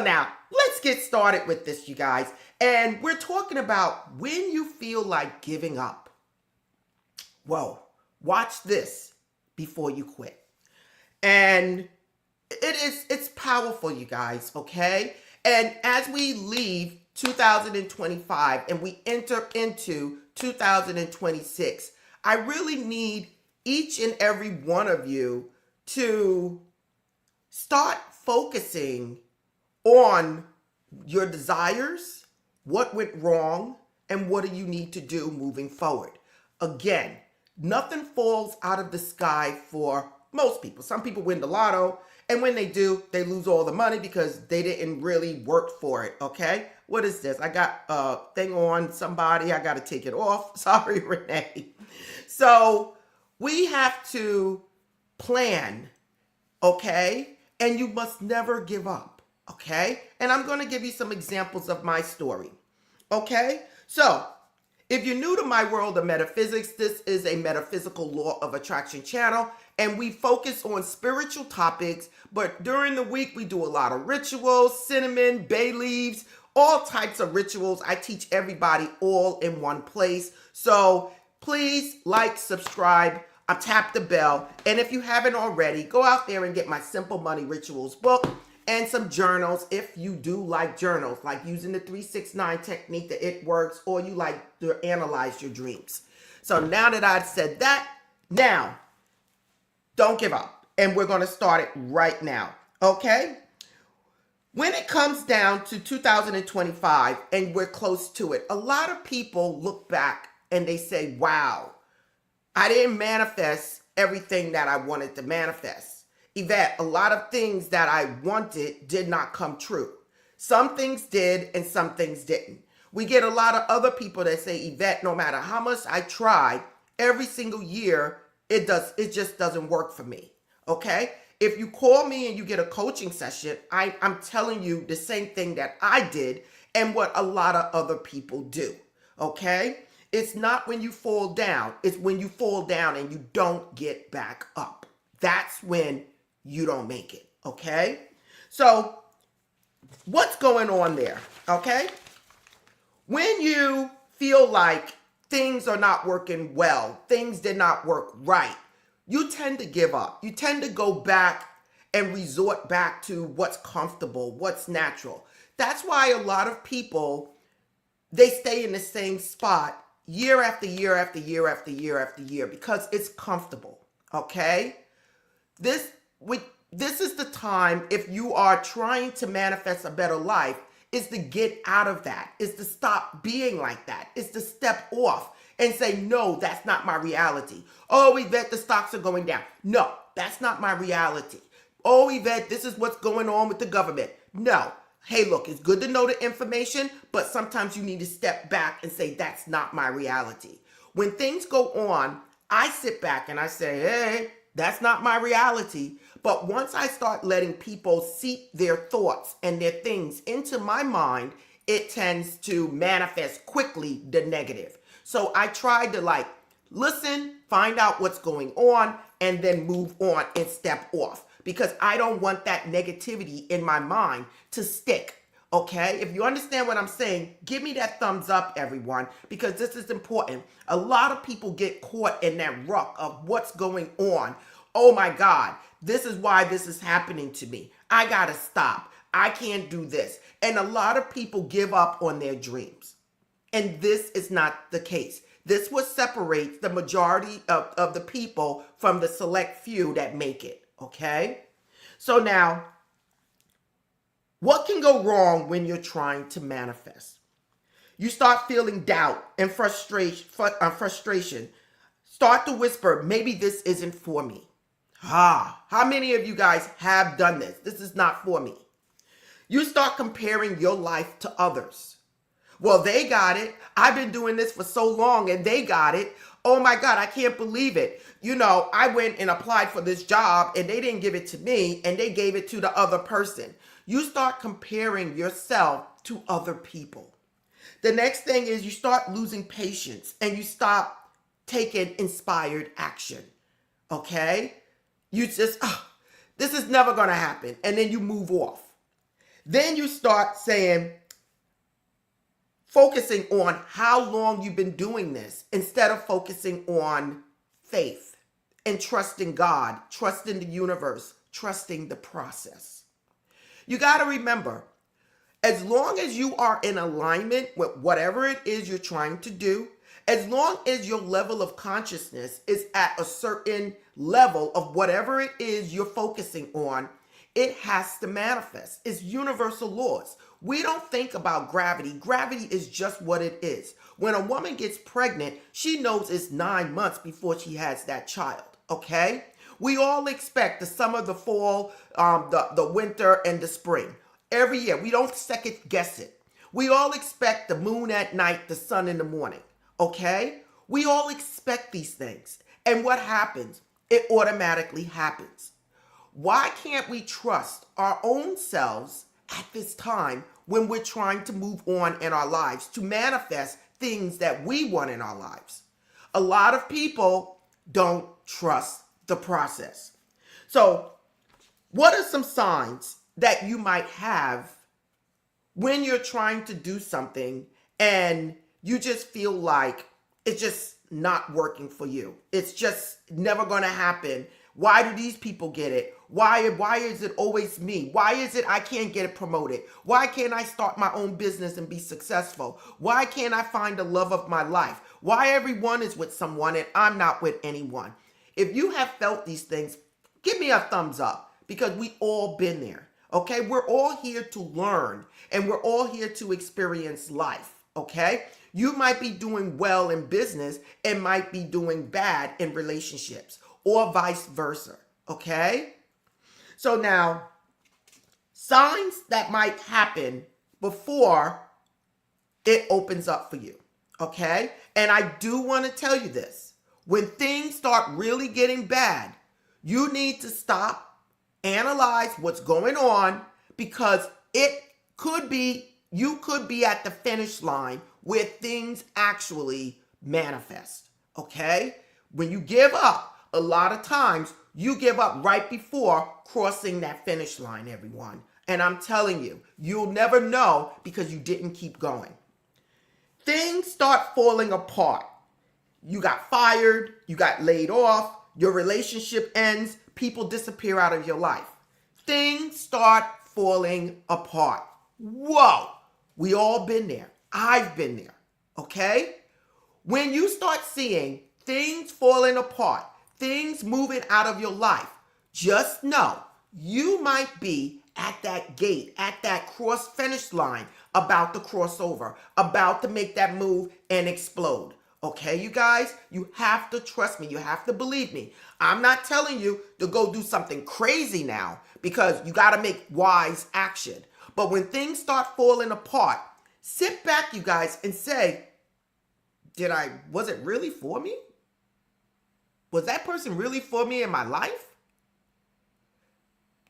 So now let's get started with this, you guys. And we're talking about when you feel like giving up. Whoa, watch this before you quit. And it's powerful, you guys, okay? And as we leave 2025 and we enter into 2026, I really need each and every one of you to start focusing on your desires, what went wrong, and what do you need to do moving forward. Again, nothing falls out of the sky for most people. Some people win the lotto, and when they do, they lose all the money because they didn't really work for it, okay? What is this? I got a thing on somebody. I got to take it off. Sorry, Renee. So we have to plan, okay? And you must never give up, okay? And I'm going to give you some examples of my story, okay? So if you're new to my world of metaphysics, this is a metaphysical law of attraction channel, and we focus on spiritual topics, but during the week, we do a lot of rituals, cinnamon, bay leaves, all types of rituals. I teach everybody all in one place. So please like, subscribe, tap the bell, and if you haven't already, go out there and get my Simple Money Rituals book and some journals if you do like journals, like using the 369 technique that it works, or you like to analyze your dreams. So now that I've said that, now don't give up, and we're going to start it right now, okay? When it comes down to 2025 and we're close to it, a lot of people look back and they say, wow, I didn't manifest everything that I wanted to manifest. Eyvette, a lot of things that I wanted did not come true. Some things did and some things didn't. We get a lot of other people that say, Eyvette, no matter how much I try, every single year, it just doesn't work for me, okay? If you call me and you get a coaching session, I'm telling you the same thing that I did and what a lot of other people do, okay? It's not when you fall down. It's when you fall down and you don't get back up. That's when you don't make it, okay? So what's going on there, okay? When you feel like things are not working well, things did not work right, you tend to give up. You tend to go back and resort back to what's comfortable, what's natural. That's why a lot of people, they stay in the same spot year after year after year after year after year because it's comfortable, okay? This is the time, if you are trying to manifest a better life, is to get out of that, is to stop being like that, is to step off and say, no, that's not my reality. Oh, Eyvette, the stocks are going down. No, that's not my reality. Oh, Eyvette, this is what's going on with the government. No. Hey, look, it's good to know the information, but sometimes you need to step back and say, that's not my reality. When things go on, I sit back and I say, hey, that's not my reality. But once I start letting people seep their thoughts and their things into my mind, it tends to manifest quickly the negative. So I try to listen, find out what's going on, and then move on and step off. Because I don't want that negativity in my mind to stick, okay? If you understand what I'm saying, give me that thumbs up, everyone, because this is important. A lot of people get caught in that ruck of what's going on. Oh my God, this is why this is happening to me. I gotta stop. I can't do this. And a lot of people give up on their dreams. And this is not the case. This is what separates the majority of the people from the select few that make it. Okay, so now, what can go wrong when you're trying to manifest? You start feeling doubt and frustration. Start to whisper, maybe this isn't for me. How many of you guys have done this? This is not for me. You start comparing your life to others. Well, they got it. I've been doing this for so long and they got it. Oh my God, I can't believe it. You know, I went and applied for this job and they didn't give it to me and they gave it to the other person. You start comparing yourself to other people. The next thing is you start losing patience and you stop taking inspired action. Okay? You just, this is never going to happen. And then you move off. Then you start saying, focusing on how long you've been doing this instead of focusing on faith and trusting God, trusting the universe, trusting the process. You got to remember, as long as you are in alignment with whatever it is you're trying to do, as long as your level of consciousness is at a certain level of whatever it is you're focusing on, it has to manifest. It's universal laws. We don't think about gravity. Gravity is just what it is. When a woman gets pregnant, she knows it's 9 months before she has that child, okay? We all expect the summer, the fall, the winter, and the spring. Every year, we don't second guess it. We all expect the moon at night, the sun in the morning, okay? We all expect these things. And what happens? It automatically happens. Why can't we trust our own selves at this time when we're trying to move on in our lives to manifest things that we want in our lives? A lot of people don't trust the process. So, what are some signs that you might have when you're trying to do something and you just feel like it's just not working for you? It's just never going to happen. Why do these people get it? Why is it always me? Why is it I can't get it promoted? Why can't I start my own business and be successful? Why can't I find the love of my life? Why everyone is with someone and I'm not with anyone? If you have felt these things, give me a thumbs up, because we all been there. Okay, we're all here to learn and we're all here to experience life. Okay, you might be doing well in business and might be doing bad in relationships, or vice versa. Okay, so now signs that might happen before it opens up for you. Okay, and I do want to tell you this: when things start really getting bad, you need to stop, analyze what's going on, because it could be, you could be at the finish line where things actually manifest, okay? When you give up, a lot of times you give up right before crossing that finish line, everyone. And I'm telling you, you'll never know because you didn't keep going. Things start falling apart. You got fired, you got laid off, your relationship ends, people disappear out of your life. Things start falling apart. Whoa, we all been there. I've been there, okay? When you start seeing things falling apart, things moving out of your life, just know you might be at that gate, at that cross finish line, about to cross over, about to make that move and explode. Okay, you guys, you have to trust me. You have to believe me. I'm not telling you to go do something crazy now, because you got to make wise action. But when things start falling apart, sit back, you guys, and say, was it really for me? Was that person really for me in my life?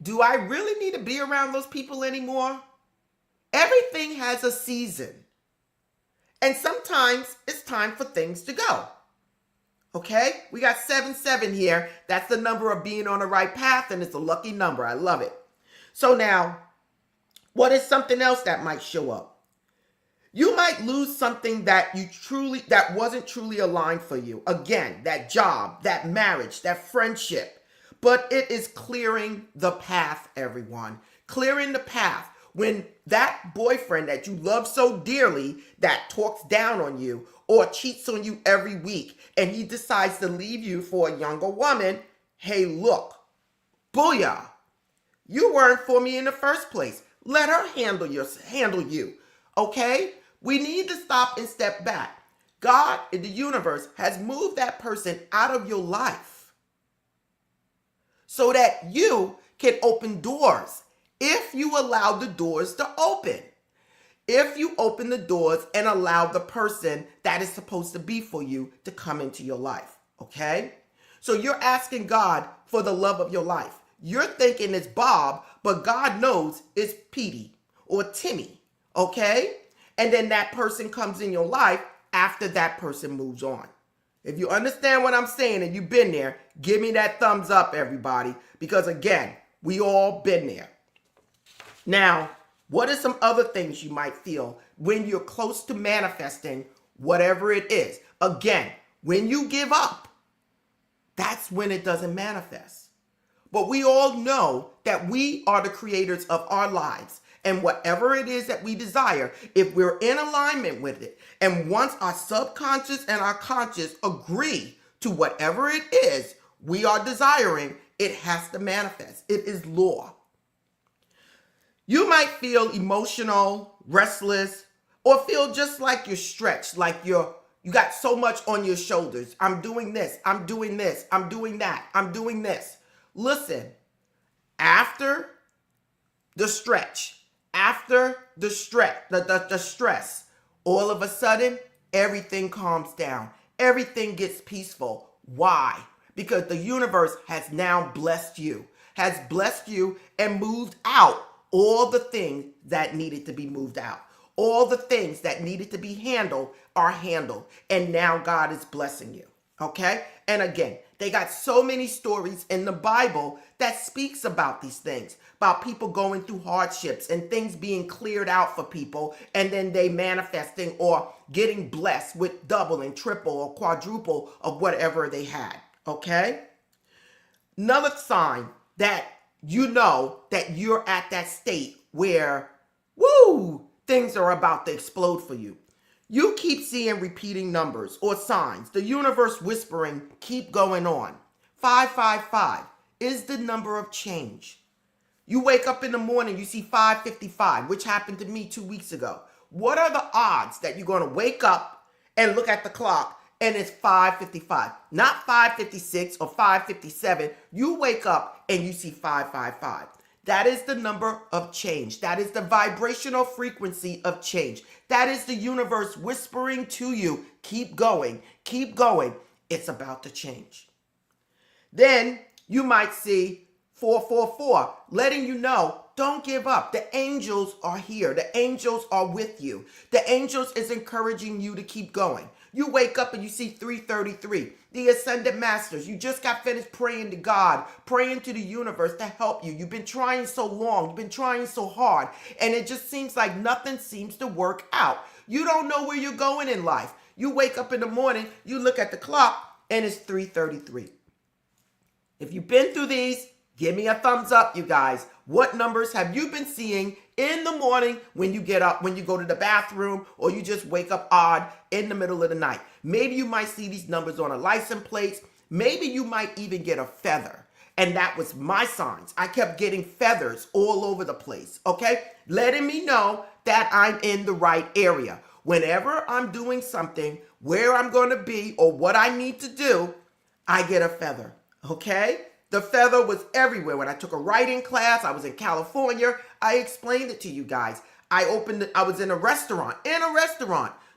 Do I really need to be around those people anymore? Everything has a season. And sometimes it's time for things to go. Okay? We got 77 here. That's the number of being on the right path, and it's a lucky number. I love it. So now, what is something else that might show up? You might lose something that wasn't truly aligned for you. Again, that job, that marriage, that friendship. But it is clearing the path, everyone. Clearing the path. When that boyfriend that you love so dearly that talks down on you or cheats on you every week, and he decides to leave you for a younger woman, hey, look, booyah, you weren't for me in the first place. Let her handle you, okay? We need to stop and step back. God in the universe has moved that person out of your life so that you can open doors. If you allow the doors to open, if you open the doors and allow the person that is supposed to be for you to come into your life, okay? So you're asking God for the love of your life. You're thinking it's Bob, but God knows it's Petey or Timmy, okay? And then that person comes in your life after that person moves on. If you understand what I'm saying and you've been there, give me that thumbs up, everybody, because again, we all been there. Now, What are some other things you might feel when you're close to manifesting whatever it is? Again, when you give up, that's when it doesn't manifest. But we all know that we are the creators of our lives. And whatever it is that we desire, if we're in alignment with it, and once our subconscious and our conscious agree to whatever it is we are desiring, it has to manifest. It is law. You might feel emotional, restless, or feel just like you're stretched, like you got so much on your shoulders. I'm doing this, I'm doing this, I'm doing that, I'm doing this. Listen, after the stretch, after the stress, all of a sudden, everything calms down. Everything gets peaceful. Why? Because the universe has now blessed you, and moved out all the things that needed to be moved out. All the things that needed to be handled are handled. And now God is blessing you. Okay? And again, they got so many stories in the Bible that speaks about these things, about people going through hardships and things being cleared out for people, and then they manifesting or getting blessed with double and triple or quadruple of whatever they had. Okay? Another sign that you know that you're at that state where, things are about to explode for you. You keep seeing repeating numbers or signs. The universe whispering, keep going on. 555 is the number of change. You wake up in the morning, you see 555, which happened to me 2 weeks ago. What are the odds that you're going to wake up and look at the clock and it's 555? Not 556 or 557. You wake up and you see 555. That is the number of change. That is the vibrational frequency of change. That is the universe whispering to you, keep going, keep going. It's about to change. Then you might see 444, letting you know, don't give up. The angels are here. The angels are with you. The angels is encouraging you to keep going. You wake up and you see 333, the ascended masters. You just got finished praying to God, praying to the universe to help you. You've been trying so long. You've been trying so hard. And it just seems like nothing seems to work out. You don't know where you're going in life. You wake up in the morning, you look at the clock, and it's 3:33. If you've been through these, give me a thumbs up, you guys. What numbers have you been seeing in the morning when you get up, when you go to the bathroom, or you just wake up odd in the middle of the night? Maybe you might see these numbers on a license plate. Maybe you might even get a feather. And that was my signs. I kept getting feathers all over the place, okay? Letting me know that I'm in the right area. Whenever I'm doing something, where I'm going to be or what I need to do, I get a feather, okay? The feather was everywhere. When I took a writing class, I was in California. I explained it to you guys. I was in a restaurant.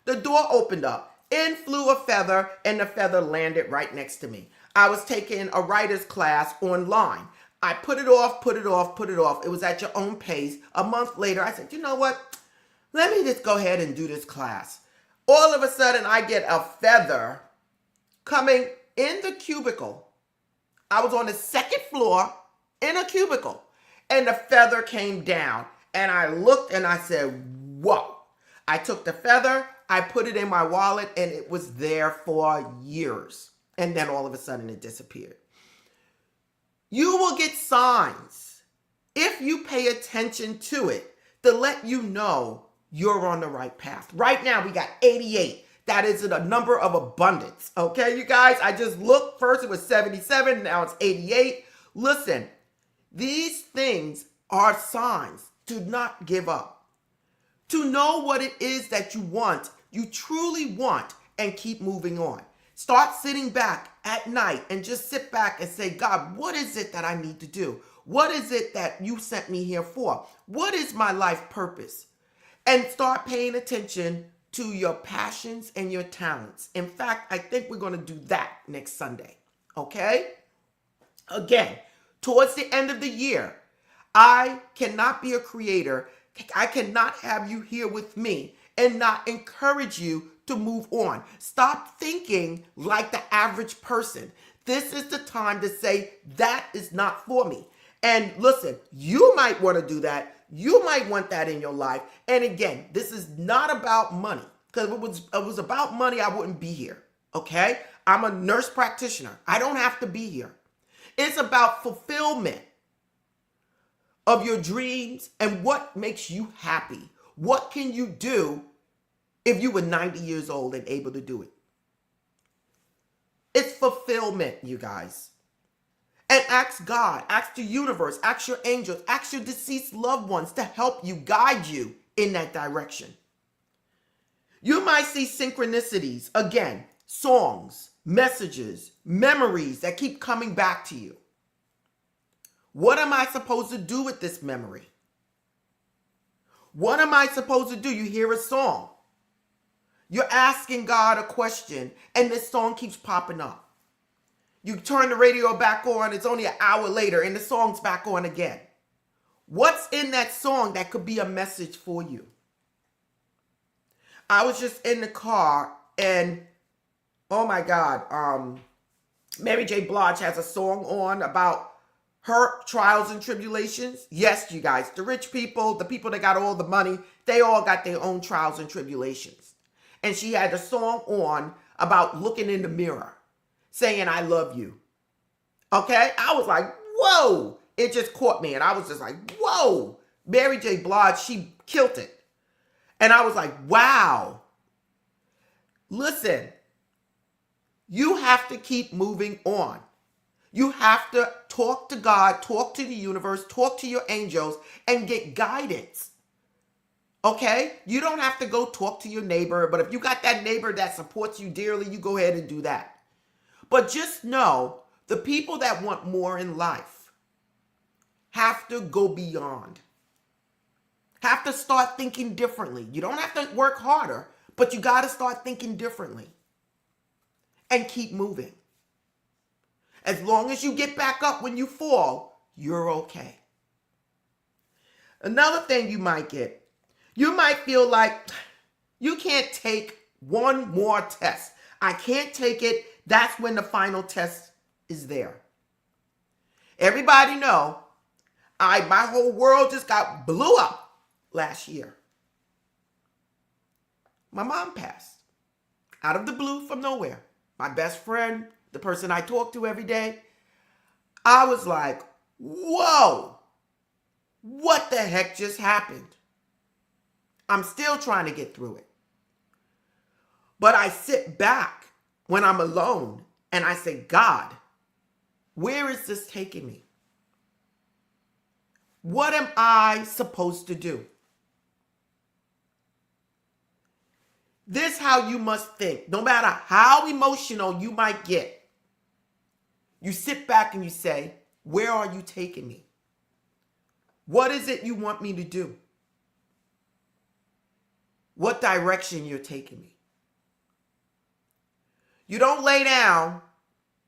The door opened up. In flew a feather, and the feather landed right next to me. I was taking a writer's class online. I put it off. It was at your own pace. A month later, I said, you know what? Let me just go ahead and do this class. All of a sudden, I get a feather coming in the cubicle. I was on the second floor in a cubicle, and the feather came down, and I looked and I said, whoa. I took the feather, I put it in my wallet, and it was there for years. And then all of a sudden it disappeared. You will get signs if you pay attention to it to let you know you're on the right path. Right now we got 88. That is a number of abundance. Okay, you guys? I just looked. First it was 77. Now it's 88. Listen, these things are signs to not give up. To know what it is that you want, you truly want, and keep moving on. Start sitting back at night and just sit back and say, God, what is it that I need to do? What is it that you sent me here for? What is my life purpose? And start paying attention to your passions and your talents. In fact, I think we're going to do that next Sunday. Okay? Again, towards the end of the year, I cannot be a creator. I cannot have you here with me and not encourage you to move on. Stop thinking like the average person. This is the time to say, that is not for me. And listen, you might want to do that. You might want that in your life. And again, this is not about money, because if it was about money, I wouldn't be here. Okay? I'm a nurse practitioner. I don't have to be here. It's about fulfillment of your dreams and what makes you happy. What can you do if you were 90 years old and able to do it? It's fulfillment, you guys. And ask God, ask the universe, ask your angels, ask your deceased loved ones to help you, guide you in that direction. You might see synchronicities, again, songs, messages, memories that keep coming back to you. What am I supposed to do with this memory? What am I supposed to do? You hear a song. You're asking God a question, and this song keeps popping up. You turn the radio back on, it's only an hour later, and the song's back on again. What's in that song that could be a message for you? I was just in the car, and oh my God, Mary J. Blige has a song on about her trials and tribulations. Yes, you guys, the rich people, the people that got all the money, they all got their own trials and tribulations. And she had a song on about looking in the mirror, saying, I love you. Okay? I was like, whoa. It just caught me. And I was just like, whoa. Mary J. Blige, she killed it. And I was like, wow. Listen, you have to keep moving on. You have to talk to God, talk to the universe, talk to your angels, and get guidance. Okay? You don't have to go talk to your neighbor, but if you got that neighbor that supports you dearly, you go ahead and do that. But just know, the people that want more in life have to go beyond. Have to start thinking differently. You don't have to work harder, but you got to start thinking differently. And keep moving. As long as you get back up when you fall, you're okay. Another thing you might get, you might feel like you can't take one more test. I can't take it. That's when the final test is there. Everybody know, my whole world just got blew up last year. My mom passed out of the blue from nowhere. My best friend, the person I talk to every day, I was like, whoa, what the heck just happened? I'm still trying to get through it. But I sit back when I'm alone and I say, God, where is this taking me? What am I supposed to do? This is how you must think. No matter how emotional you might get, you sit back and you say, where are you taking me? What is it you want me to do? What direction you're taking me? You don't lay down,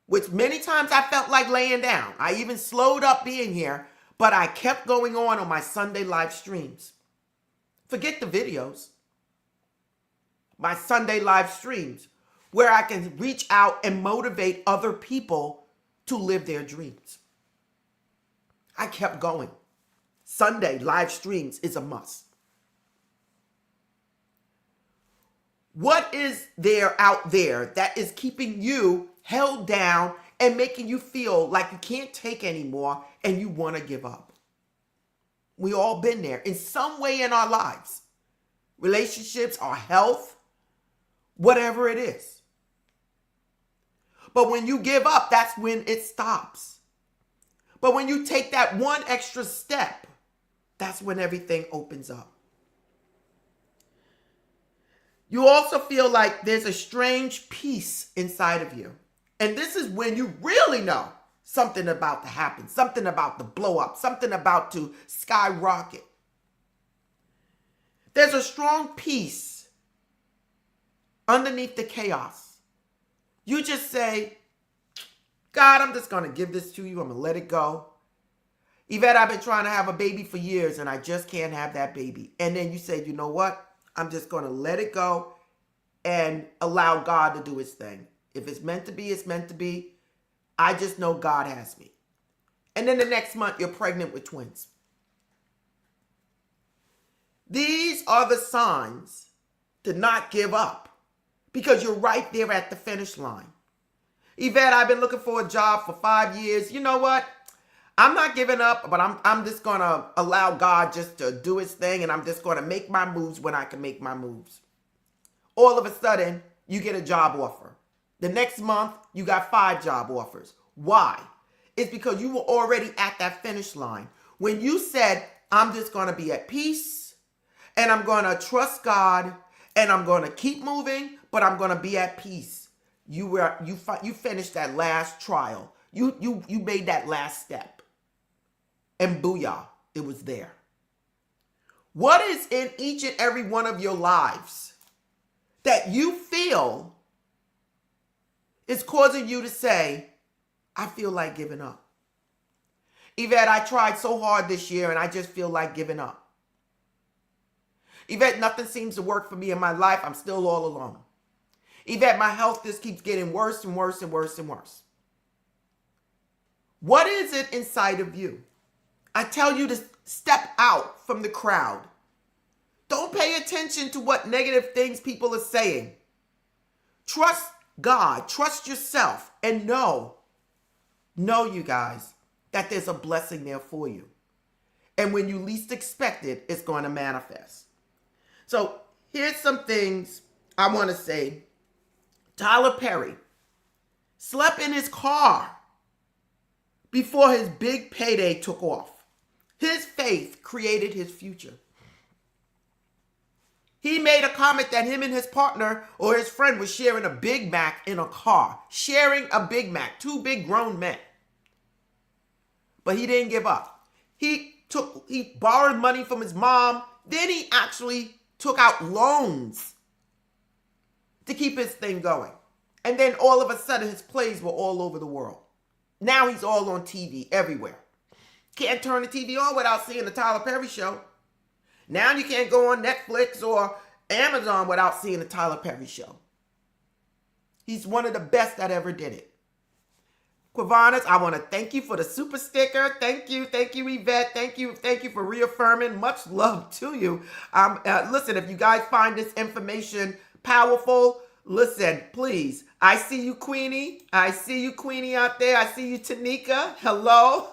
which many times I felt like laying down. I even slowed up being here, but I kept going on my Sunday live streams. Forget the videos. My Sunday live streams, where I can reach out and motivate other people to live their dreams. I kept going. Sunday live streams is a must. What is there out there that is keeping you held down and making you feel like you can't take anymore and you want to give up? We all been there in some way in our lives. Relationships, our health, whatever it is. But when you give up, that's when it stops. But when you take that one extra step, that's when everything opens up. You also feel like there's a strange peace inside of you. And this is when you really know something about to happen, something about to blow up, something about to skyrocket. There's a strong peace underneath the chaos. You just say, God, I'm just going to give this to you. I'm going to let it go. Eyvette, I've been trying to have a baby for years and I just can't have that baby. And then you say, you know what? I'm just going to let it go and allow God to do his thing. If it's meant to be, it's meant to be. I just know God has me. And then the next month, you're pregnant with twins. These are the signs to not give up because you're right there at the finish line. Eyvette, I've been looking for a job for 5 years. You know what? I'm not giving up, but I'm just going to allow God just to do his thing, and I'm just going to make my moves when I can make my moves. All of a sudden, you get a job offer. The next month, you got 5 job offers. Why? It's because you were already at that finish line. When you said, I'm just going to be at peace, and I'm going to trust God, and I'm going to keep moving, but I'm going to be at peace. You finished that last trial. You made that last step. And booyah, it was there. What is in each and every one of your lives that you feel is causing you to say, I feel like giving up? Eyvette, I tried so hard this year and I just feel like giving up. Eyvette, nothing seems to work for me in my life. I'm still all alone. Eyvette, my health just keeps getting worse and worse and worse and worse. What is it inside of you? I tell you to step out from the crowd. Don't pay attention to what negative things people are saying. Trust God, trust yourself, and know, you guys, that there's a blessing there for you. And when you least expect it, it's going to manifest. So here's some things I want to say. Tyler Perry slept in his car before his big payday took off. His faith created his future. He made a comment that him and his partner or his friend was sharing a Big Mac in a car. Sharing a Big Mac. 2 big grown men. But he didn't give up. He borrowed money from his mom. Then he actually took out loans to keep his thing going. And then all of a sudden his plays were all over the world. Now he's all on TV everywhere. Can't turn the TV on without seeing the Tyler Perry show. Now you can't go on Netflix or Amazon without seeing the Tyler Perry show. He's one of the best that ever did it. Quavanas, I want to thank you for the super sticker. Thank you, Eyvette. Thank you for reaffirming. Much love to you. Listen, if you guys find this information powerful, listen, please. I see you, Queenie. I see you, Queenie, out there. I see you, Tanika. Hello.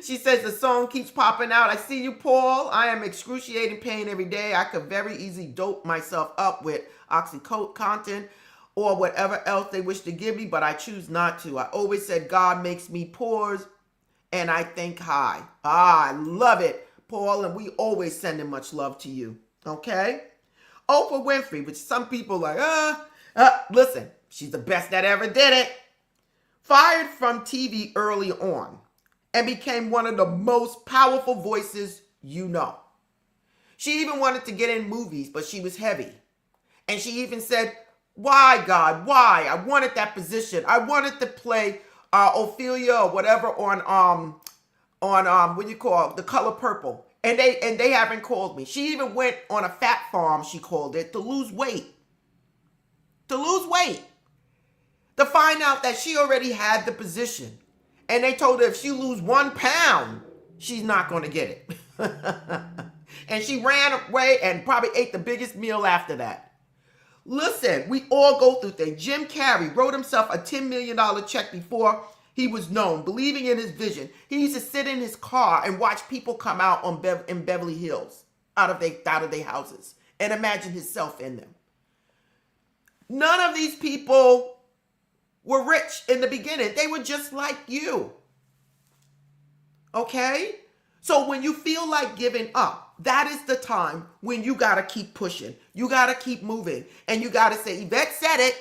She says the song keeps popping out. I see you, Paul. I am excruciating pain every day. I could very easily dope myself up with Oxycontin or whatever else they wish to give me, but I choose not to. I always said God makes me pores and I think high. I love it, Paul, and we always sending much love to you. Okay? Oprah Winfrey, which some people like, listen, she's the best that ever did it. Fired from TV early on and became one of the most powerful voices you know. She even wanted to get in movies, but she was heavy. And she even said, why, God, why? I wanted that position. I wanted to play Ophelia or whatever on what do you call it? The Color Purple. And they haven't called me. She even went on a fat farm, she called it, to lose weight. To lose weight. To find out that she already had the position. And they told her if she lose 1 pound, she's not going to get it. And she ran away and probably ate the biggest meal after that. Listen, we all go through things. Jim Carrey wrote himself a $10 million check before he was known, believing in his vision. He used to sit in his car and watch people come out in Beverly Hills out of their houses and imagine himself in them. None of these people were rich in the beginning. They were just like you. Okay? So when you feel like giving up, that is the time when you got to keep pushing. You got to keep moving. And you got to say, Eyvette said it.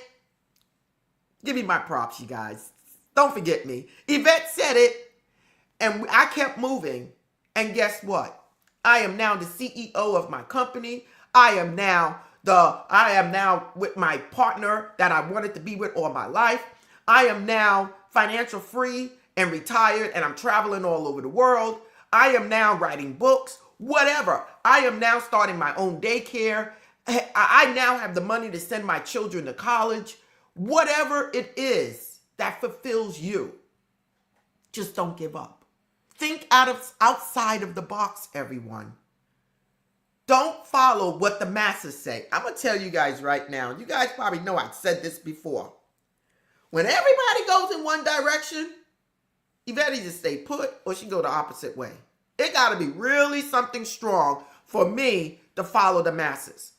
Give me my props, you guys. Don't forget me. Eyvette said it. And I kept moving. And guess what? I am now the CEO of my company. I am now with my partner that I wanted to be with all my life. I am now financial free and retired, and I'm traveling all over the world. I am now writing books, whatever. I am now starting my own daycare. I now have the money to send my children to college. Whatever it is that fulfills you, just don't give up. Think outside of the box, everyone. follow what the masses say. I'm going to tell you guys right now. You guys probably know I've said this before. When everybody goes in one direction, you better just stay put or she go the opposite way. It got to be really something strong for me to follow the masses.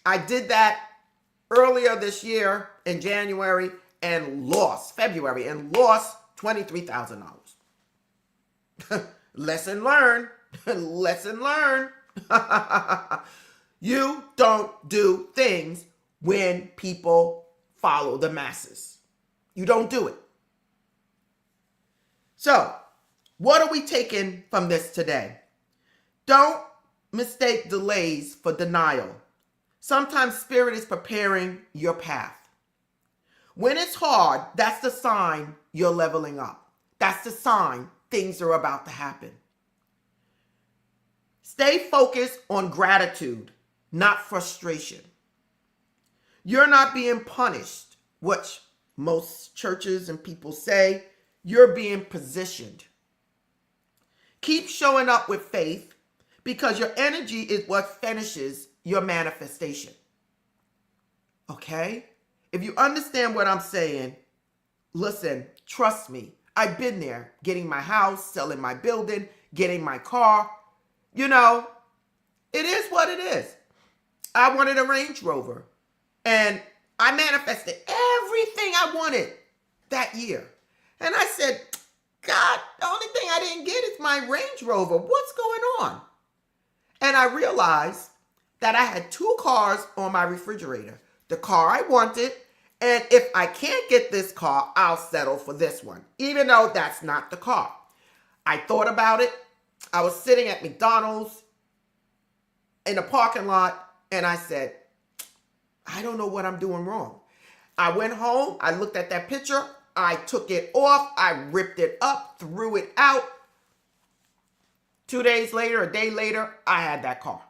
I did that earlier this year in January and lost $23,000. Lesson learned. Lesson learned. You don't do things when people follow the masses. You don't do it. So, what are we taking from this today? Don't mistake delays for denial. Sometimes spirit is preparing your path. When it's hard, that's the sign you're leveling up. That's the sign things are about to happen. Stay focused on gratitude, not frustration. You're not being punished, which most churches and people say. You're being positioned. Keep showing up with faith because your energy is what finishes your manifestation. Okay? If you understand what I'm saying, listen, trust me. I've been there, getting my house, selling my building, getting my car. You know, it is what it is. I wanted a Range Rover, and I manifested everything I wanted that year. And I said, God, the only thing I didn't get is my Range Rover. What's going on? And I realized that I had two cars on my refrigerator. The car I wanted, and if I can't get this car, I'll settle for this one, even though that's not the car. I thought about it. I was sitting at McDonald's in the parking lot, and I said, I don't know what I'm doing wrong. I went home. I looked at that picture. I took it off. I ripped it up, threw it out. 2 days later, a day later, I had that car.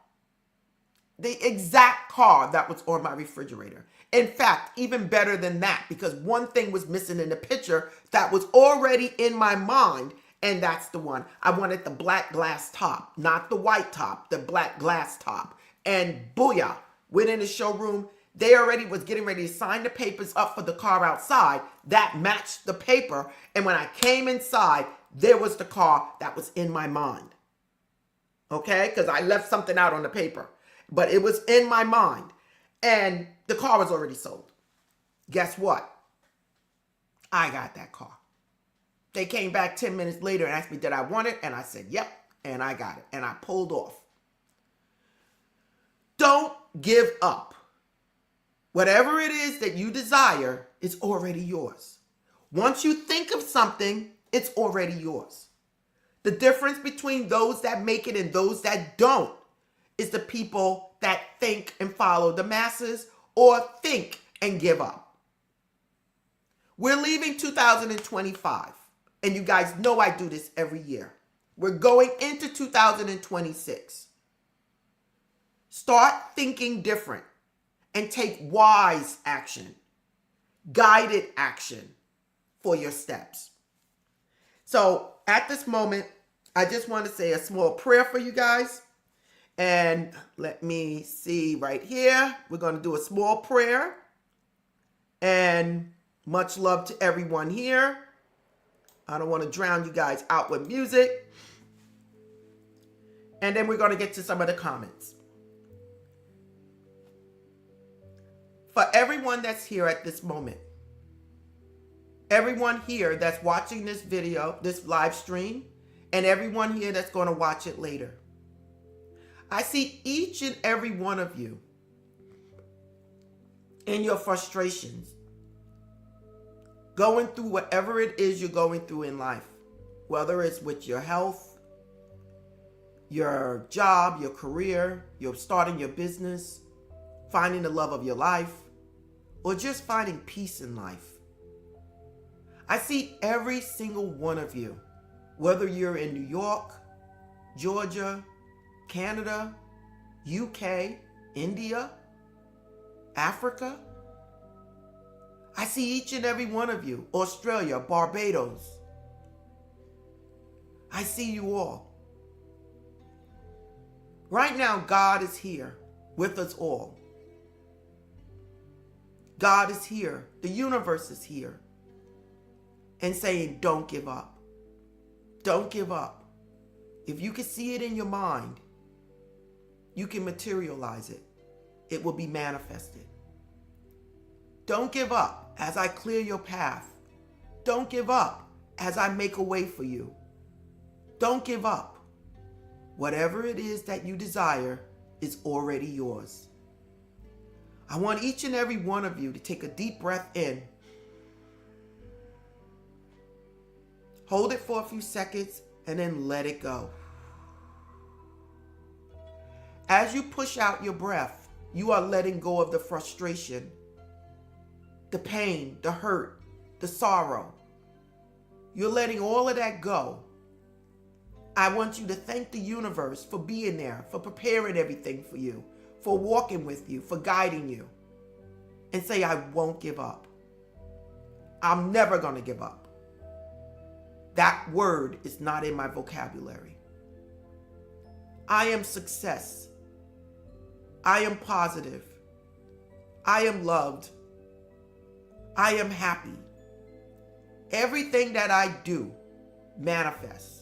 The exact car that was on my refrigerator. In fact, even better than that, because one thing was missing in the picture that was already in my mind, and that's the one. I wanted the black glass top, not the white top, the black glass top. And booyah, went in the showroom. They already was getting ready to sign the papers up for the car outside. That matched the paper. And when I came inside, there was the car that was in my mind. Okay? Because I left something out on the paper. But it was in my mind. And the car was already sold. Guess what? I got that car. They came back 10 minutes later and asked me, did I want it? And I said, yep. And I got it. And I pulled off. Don't give up. Whatever it is that you desire is already yours. Once you think of something, it's already yours. The difference between those that make it and those that don't is the people that think and follow the masses or think and give up. We're leaving 2025, and you guys know I do this every year. We're going into 2026. Start thinking different and take wise action, guided action for your steps. So at this moment, I just want to say a small prayer for you guys. And let me see right here. We're going to do a small prayer. And much love to everyone here. I don't want to drown you guys out with music. And then we're going to get to some of the comments. For everyone that's here at this moment, everyone here that's watching this video, this live stream, and everyone here that's going to watch it later, I see each and every one of you in your frustrations, going through whatever it is you're going through in life, whether it's with your health, your job, your career, you're starting your business, finding the love of your life, or just finding peace in life. I see every single one of you, whether you're in New York, Georgia, Canada, UK, India, Africa. I see each and every one of you, Australia, Barbados. I see you all. Right now, God is here with us all. God is here. The universe is here. And saying, don't give up. Don't give up. If you can see it in your mind, you can materialize it. It will be manifested. Don't give up as I clear your path. Don't give up as I make a way for you. Don't give up. Whatever it is that you desire is already yours. I want each and every one of you to take a deep breath in. Hold it for a few seconds and then let it go. As you push out your breath, you are letting go of the frustration, the pain, the hurt, the sorrow. You're letting all of that go. I want you to thank the universe for being there, for preparing everything for you, for walking with you, for guiding you. And say, I won't give up. I'm never going to give up. That word is not in my vocabulary. I am success. I am positive. I am loved. I am happy. Everything that I do manifests.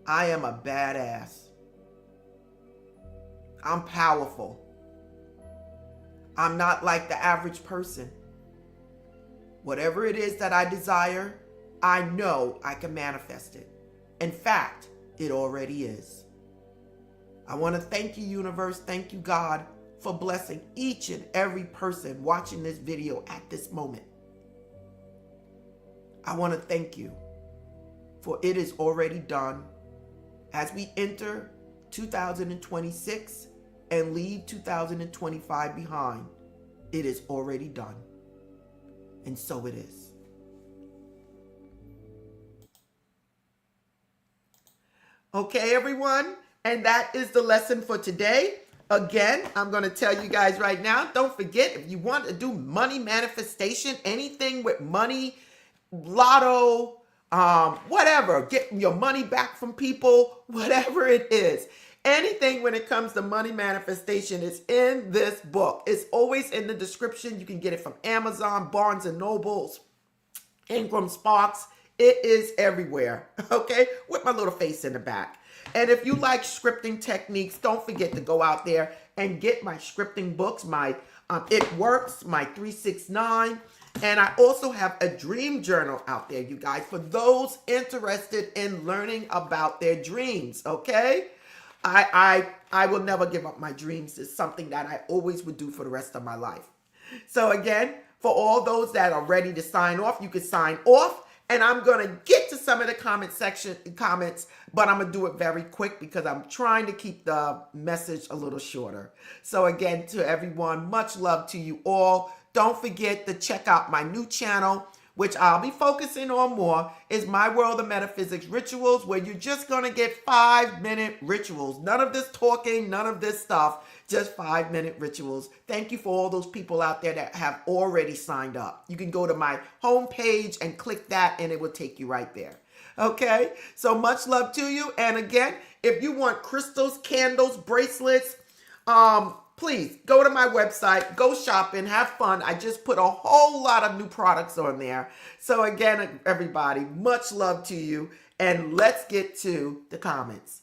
I am a badass. I'm powerful. I'm not like the average person. Whatever it is that I desire, I know I can manifest it. In fact, it already is. I want to thank you, universe. Thank you, God, for blessing each and every person watching this video at this moment. I want to thank you, for it is already done. As we enter 2026 and leave 2025 behind, it is already done. And so it is. Okay, everyone. And that is the lesson for today. Again, I'm going to tell you guys right now, don't forget, if you want to do money manifestation, anything with money, lotto, whatever, getting your money back from people, whatever it is, anything when it comes to money manifestation is in this book. It's always in the description. You can get it from Amazon, Barnes and Nobles, Ingram Sparks. It is everywhere, okay, with my little face in the back. And if you like scripting techniques, don't forget to go out there and get my scripting books, my It Works, my 369. And I also have a dream journal out there, you guys, for those interested in learning about their dreams, okay? I will never give up my dreams. It's something that I always would do for the rest of my life. So again, for all those that are ready to sign off, you can sign off. And I'm going to get to some of the comments, but I'm going to do it very quick because I'm trying to keep the message a little shorter. So again, to everyone, much love to you all. Don't forget to check out my new channel, which I'll be focusing on more, is My World of Metaphysics Rituals, where you're just going to get 5-minute rituals. None of this talking, none of this stuff, just 5-minute rituals. Thank you for all those people out there that have already signed up. You can go to my homepage and click that and it will take you right there. Okay, so much love to you. And again, if you want crystals, candles, bracelets, please go to my website, go shopping, have fun. I just put a whole lot of new products on there. So again, everybody, much love to you. And let's get to the comments.